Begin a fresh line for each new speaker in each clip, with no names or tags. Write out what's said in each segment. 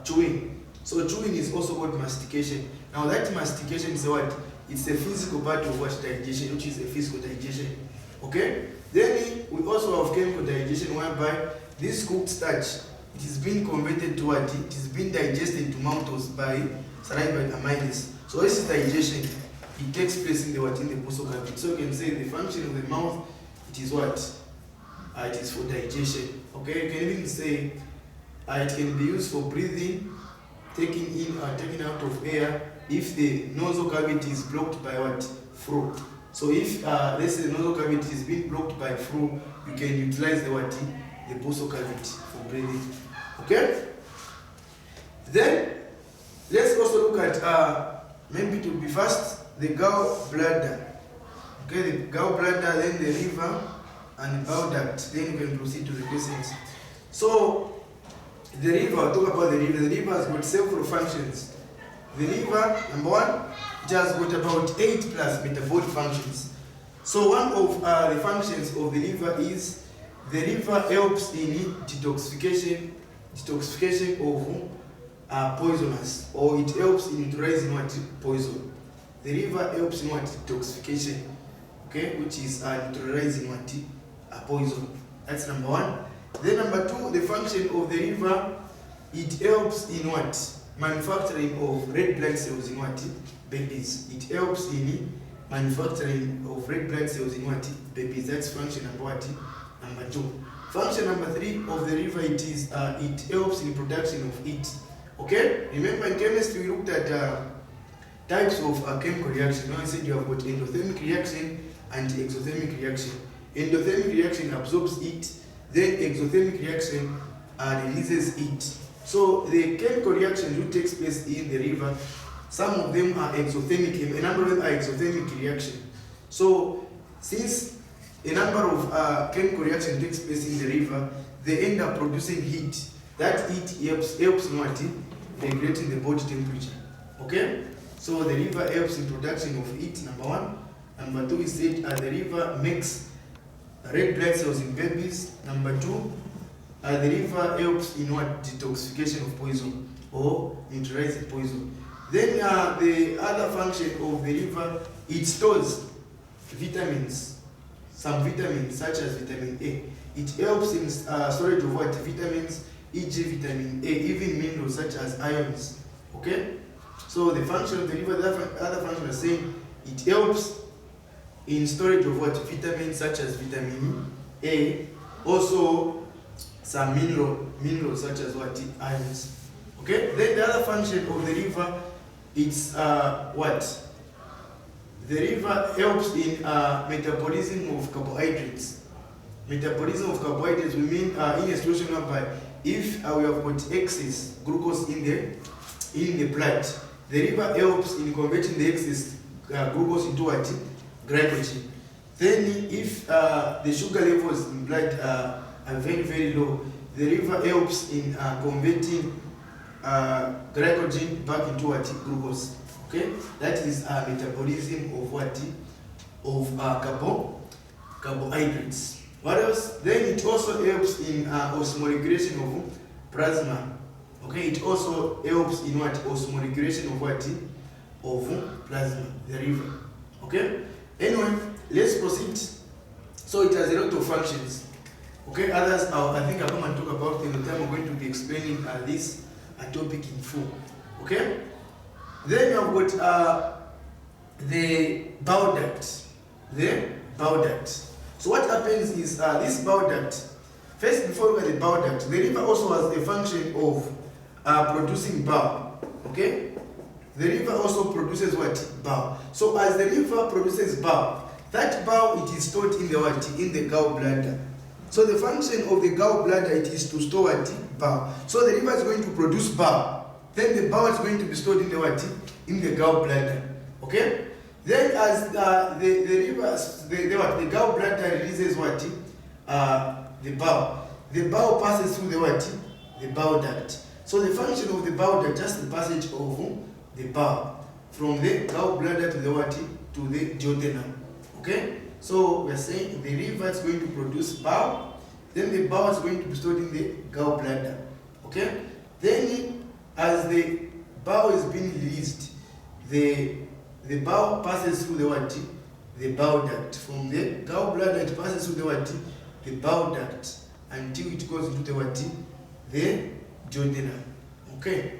Chewing. So chewing is also called mastication. Now that mastication is what? It's a physical part of what? Digestion, which is a physical digestion. Okay? Then we also have chemical digestion, whereby this cooked starch, it is being converted to what? It is being digested to maltose by saliva and amylase. So this is digestion. It takes place in the what? In the buccal cavity. So you can say the function of the mouth, it is what? It is for digestion. Okay? You can even say it can be used for breathing, taking in or taking out of air if the nasal cavity is blocked by what? Flu. So if let's say the nasal cavity is being blocked by flu, you can utilize the what? The buccal cavity for breathing. Okay? Then let's also look at maybe to be fast, the gallbladder. Okay, the gallbladder, then the liver and bile duct. Then you can proceed to the questions. So the liver, I'll talk about the liver. The liver has got several functions. The liver, number one, it has got about 8 plus metabolic functions. So one of the functions of the liver is the liver helps in detoxification of poisonous, or it helps in neutralizing what? Poison. The liver helps in what? Detoxification, okay, which is neutralizing what? Poison. That's number one. Then number two, the function of the liver, it helps in what? Manufacturing of red blood cells in what? Babies. It helps in manufacturing of red blood cells in what? Babies. That's function number what? Number two. Function number three of the liver, it is it helps in production of heat. Okay? Remember in chemistry we looked at types of chemical reaction. Now I said you have got endothermic reaction and exothermic reaction. Endothermic reaction absorbs heat, then exothermic reaction releases heat. So the chemical reactions which takes place in the liver, some of them are exothermic, a number of them are exothermic reaction. So since a number of chemical reaction takes place in the liver, they end up producing heat. That heat helps in what? Regulating the body temperature. Okay? So the liver helps in production of heat, number one. Number two is that the liver makes red blood cells in babies. Number two, the liver helps in what? Detoxification of poison or neutralizing poison. Then the other function of the liver, it stores vitamins. Some vitamins such as vitamin A. It helps in storage of what? Vitamins, e.g. vitamin A, even minerals such as ions. Okay? So the function of the liver, the other function is saying it helps in storage of what? Vitamins such as vitamin A, also some minerals such as what? Ions. Okay? Then the other function of the liver, it's what? The liver helps in metabolism of carbohydrates. Metabolism of carbohydrates, we mean in a situation whereby if we have got excess glucose in the blood, the liver helps in converting the excess glucose into what? Glycogen. Then if the sugar levels in blood are very, very low, the liver helps in converting glycogen back into what? Glucose. Okay, that is metabolism of what? Of carbohydrates. What else? Then it also helps in osmoregulation of plasma. Okay, it also helps in what? Osmoregulation of what? Of plasma, the liver. Okay. Anyway, let's proceed. So it has a lot of functions. Okay, others I think I'll come and talk about them. The time I'm going to be explaining this topic in full. Okay. Then you have got the bile duct. The bile duct. So what happens is this bile duct, first before we look at the bile duct, the liver also has a function of producing bile. Okay? The liver also produces what? Bile. So as the liver produces bile, that bile, it is stored in the what? In the gallbladder. So the function of the gallbladder, it is to store what? Bile. So the liver is going to produce bile. Then the bile is going to be stored in the what? In the gallbladder. Okay? Then as the gallbladder releases what? The bile. The bile passes through the what? The bile duct. So the function of the bile duct, just the passage of the bile from the gallbladder to the what? To the duodenum. Okay? So we are saying the liver is going to produce bile. Then the bile is going to be stored in the gallbladder. Okay? Then as the bowel is being released, the bowel passes through the what? The bowel duct. From the gallbladder it passes through the what? The bowel duct until it goes into the what? The duodenum. Okay.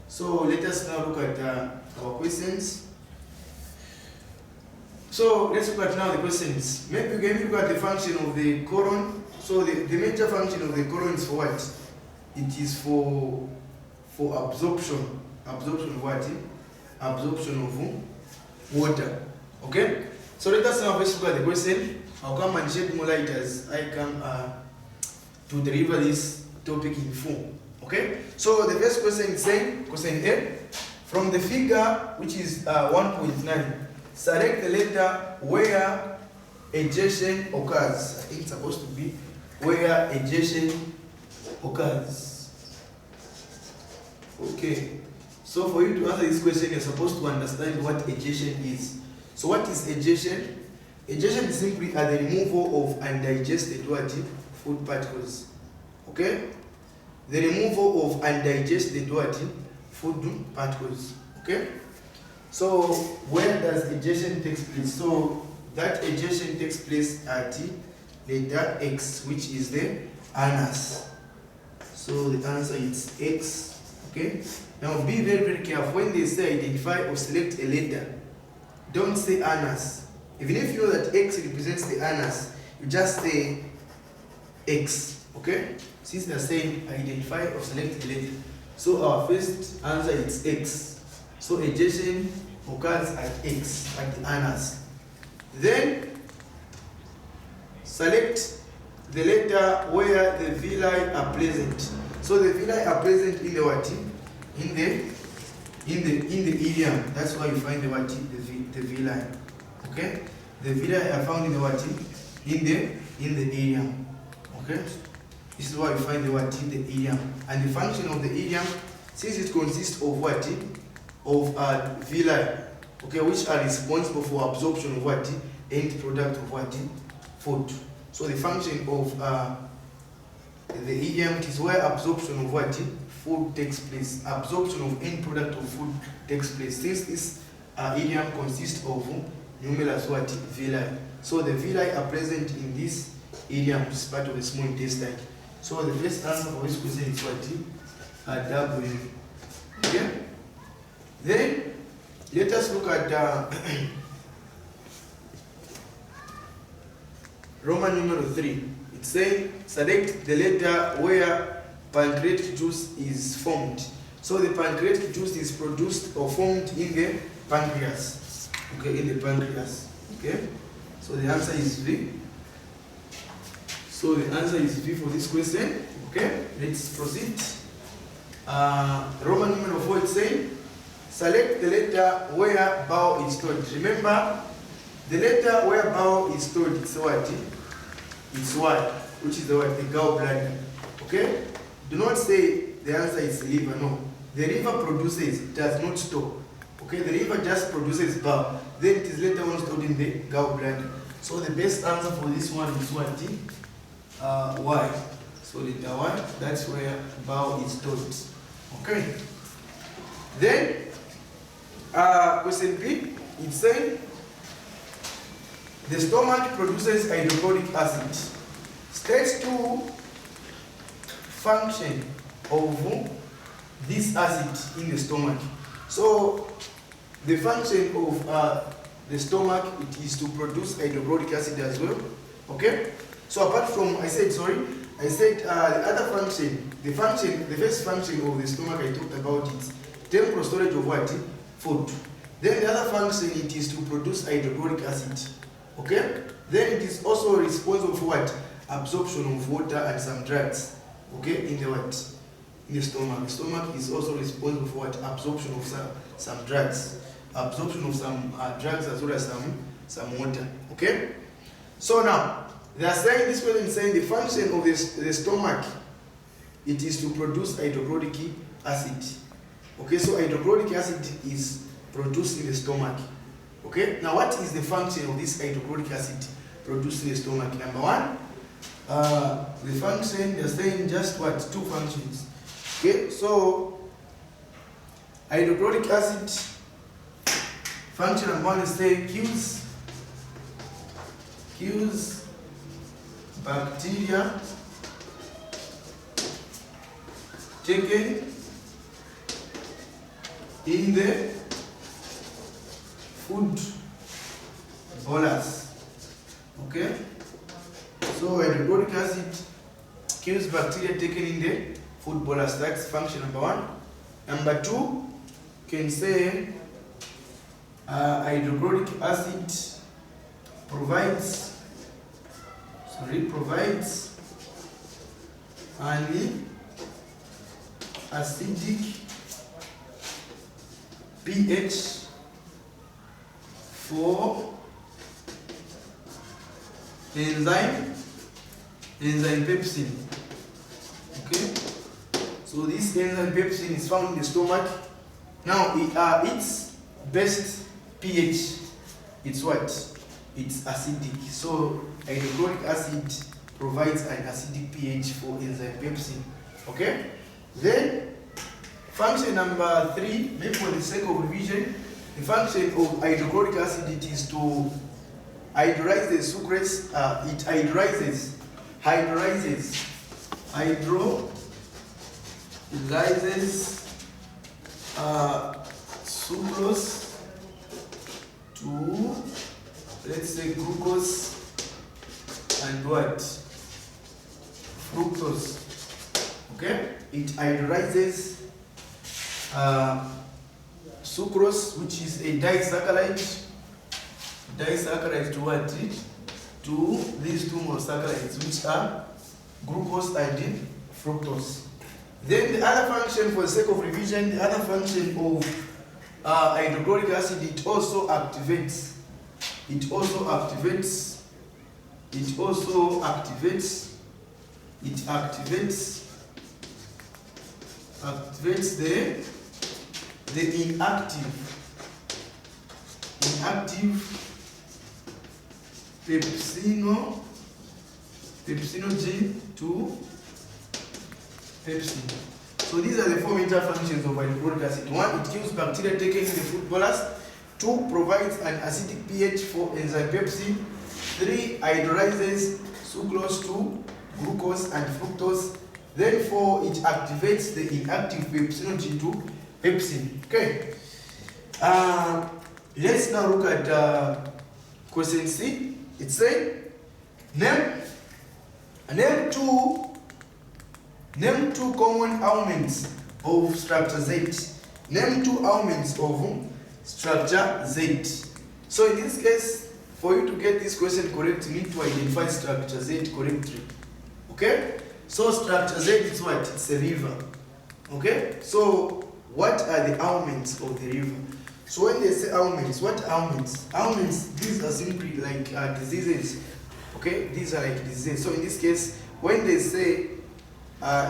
So let us now look at our questions. So let's look at now the questions. Maybe we can look at the function of the colon. So the major function of the colon is for what? It is for absorption. Absorption of what? Absorption of water. Okay? So let us now first look at the question. I'll come and shed more light as I come to deliver this topic in full. Okay? So the first question is saying, question A, from the figure which is 1.9, select the letter where ejection occurs. I think it's supposed to be where ejection occurs. Okay. So for you to answer this question, you're supposed to understand what ejection is. So what is ejection? Ejection is simply the removal of undigested food particles. Okay? The removal of undigested food particles. Okay? So where does ejection take place? So that ejection takes place at letter X, which is the anus. So the answer is X. Okay? Now be very, very careful. When they say identify or select a letter, don't say anus. Even if you know that X represents the anus, you just say X. Okay? Since they are saying identify or select a letter. So our first answer is X. So ejection occurs at X, at the anus. Then select the letter where the villi are present. So the villi are present in the what? In the ileum. That's why you find the what? The villi. Okay? The villi are found in the what? In the ileum. Okay? This is why you find the what? The ileum. And the function of the ileum, since it consists of what? Of villi. Okay, which are responsible for absorption of what? End product of what? Food. So the function of the ileum is where absorption of what? Food takes place. Absorption of end product of food takes place. Since this ileum consists of numerous what? Villi. So the villi are present in this ileum, which is part of the small intestine. So the first answer for this question is what? W. Okay? Then let us look at Roman numeral 3. It says select the letter where pancreatic juice is formed. So the pancreatic juice is produced or formed in the pancreas. Okay, in the pancreas. Okay, so the answer is V. So the answer is V for this question. Okay, let's proceed. Roman numeral 4 it says select the letter where bowel is stored. Remember, the letter where bowel is stored, it's what? It's what? Which is the what? The gallbladder. Okay? Do not say the answer is liver. No. The liver produces, it does not store. Okay? The liver just produces bowel. Then it is later on stored in the gallbladder. So the best answer for this one is what? Y. So letter Y, that's where bowel is stored. Okay? Then, question B, it says the stomach produces hydrochloric acid. Stage 2 function of this acid in the stomach. So the function of the stomach, it is to produce hydrochloric acid as well. Okay? So apart from, I said the other function, the first function of the stomach I talked about is temporal storage of what? Food. Then the other function, it is to produce hydrochloric acid. Okay? Then it is also responsible for what? Absorption of water and some drugs. Okay? In the what? In the stomach. The stomach is also responsible for what? Absorption of some drugs. Absorption of some drugs as well as some water. Okay? So now, they are saying, this person is saying the function of the stomach, it is to produce hydrochloric acid. Okay, so hydrochloric acid is produced in the stomach. Okay, now what is the function of this hydrochloric acid produced in the stomach? Number one, the function, they are saying just what? Two functions. Okay, so hydrochloric acid function number 1 is say kills bacteria taken in the food bolus. Okay, so hydrochloric acid kills bacteria taken in the food bolus. That's function number 1. Number 2 can say hydrochloric acid provides an acidic pH for enzyme pepsin. Okay, so this enzyme pepsin is found in the stomach. Now its best pH, it's what? It's acidic. So hydrochloric acid provides an acidic pH for enzyme pepsin. Okay, then function number 3, maybe for the sake of revision, the function of hydrochloric acid, it is to hydrolyze the sucrase. It hydrolyzes sucrose to, let's say, glucose and what? Fructose. Okay, it hydrolyzes sucrose, which is a disaccharide to what? To these two monosaccharides, which are glucose and fructose. Then the other function, for the sake of revision, the other function of hydrochloric acid, it also activates the inactive pepsinogen to pepsin. So these are the 4 major functions of hydrochloric acid. 1, it kills bacteria taken in the food bolus. 2, provides an acidic pH for enzyme pepsin. 3, hydrolyzes sucrose to glucose and fructose. Then 4, it activates the inactive pepsinogen to pepsin. Okay. Let's now look at question C. It said, name two common elements of structure Z. Name 2 elements of structure Z. So in this case, for you to get this question correct, you need to identify structure Z correctly. Okay? So structure Z is what? It's a river. Okay? So what are the elements of the river? So when they say elements, what elements? Elements, these are simply like diseases. Okay? These are like diseases. So in this case, when they say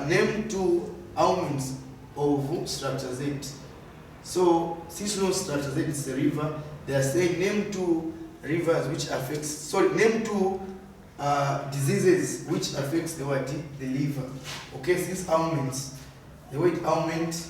name 2 elements of structure Z. So since no structure Z is a river, they are saying name 2 rivers which affects, sorry, name 2 diseases which affects the what? The liver. Okay, since elements, the word element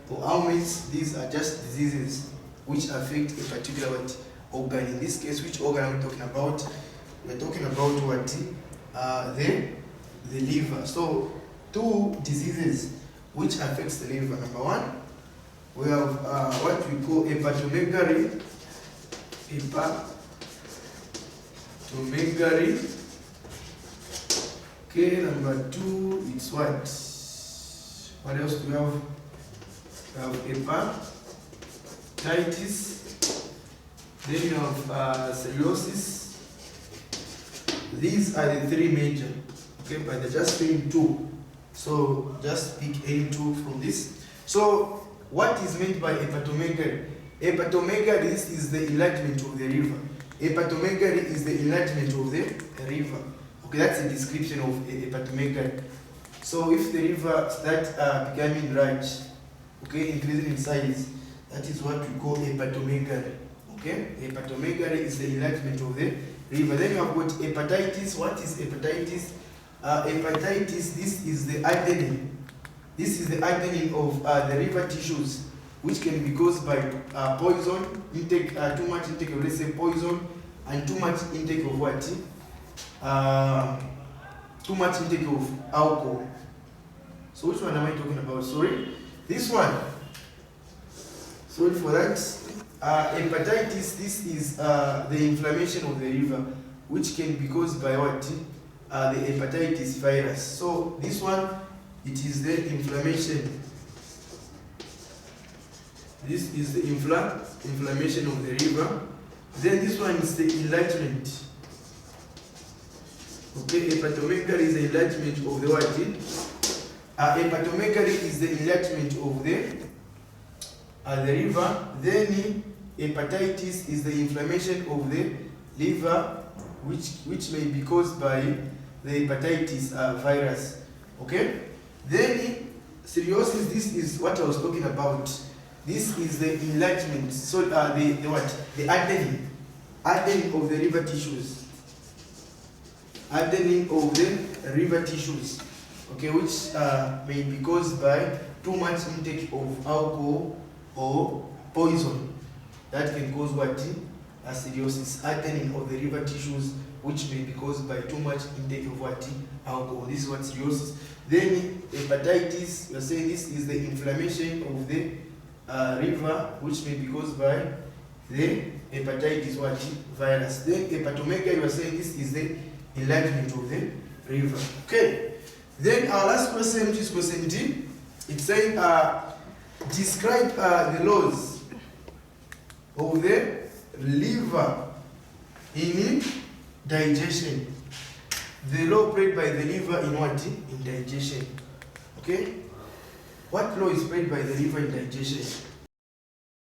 or elements, these are just diseases which affect a particular what? Organ. In this case, which organ are we talking about? We're talking about what? The liver. So 2 diseases which affects the liver. Number 1, we have what we call hepatomegaly. Okay, number 2, it's what? What else do we have? We have hepatitis. Then you have cirrhosis. These are the 3 major. Okay, but they're just saying 2. So just pick any 2 from this. So what is meant by hepatomegaly? Hepatomegaly is the enlargement of the river. Hepatomegaly is the enlargement of the river. Okay, that's a description of hepatomegaly. So if the river starts becoming large, okay, increasing in size, that is what we call hepatomegaly. Okay, hepatomegaly is the enlargement of the river. Then you have got hepatitis. What is hepatitis? Hepatitis, this is the hardening. This is the hardening of the river tissues. which can be caused by poison intake, too much intake of, let's say, poison, and too much intake of what? Too much intake of alcohol. So which one am I talking about? Sorry, this one. Sorry for that. Hepatitis. This is the inflammation of the liver, which can be caused by what? The hepatitis virus. So this one, it is the inflammation. This is the inflammation of the liver. Then this one is the enlargement. Okay, hepatomegaly is the enlargement of the what? Hepatomegaly is the enlargement of the liver. Then hepatitis is the inflammation of the liver, which may be caused by the hepatitis virus. Okay. Then cirrhosis. This is what I was talking about. This is the enlargement. So the what? The hardening of the liver tissues. Hardening of the liver tissues. Okay, which may be caused by too much intake of alcohol or poison. That can cause what? Cirrhosis. Hardening of the liver tissues, which may be caused by too much intake of what? Alcohol. This is what cirrhosis. Then hepatitis, we are saying this is the inflammation of the liver, which may be caused by the hepatitis what? Virus. Then hepatomegaly, we are saying this is the enlargement of the liver. Okay. Then our last question, which is question D, it's saying describe the laws of the liver in digestion. The law played by the liver in what? In digestion. Okay? What law is played by the liver in digestion?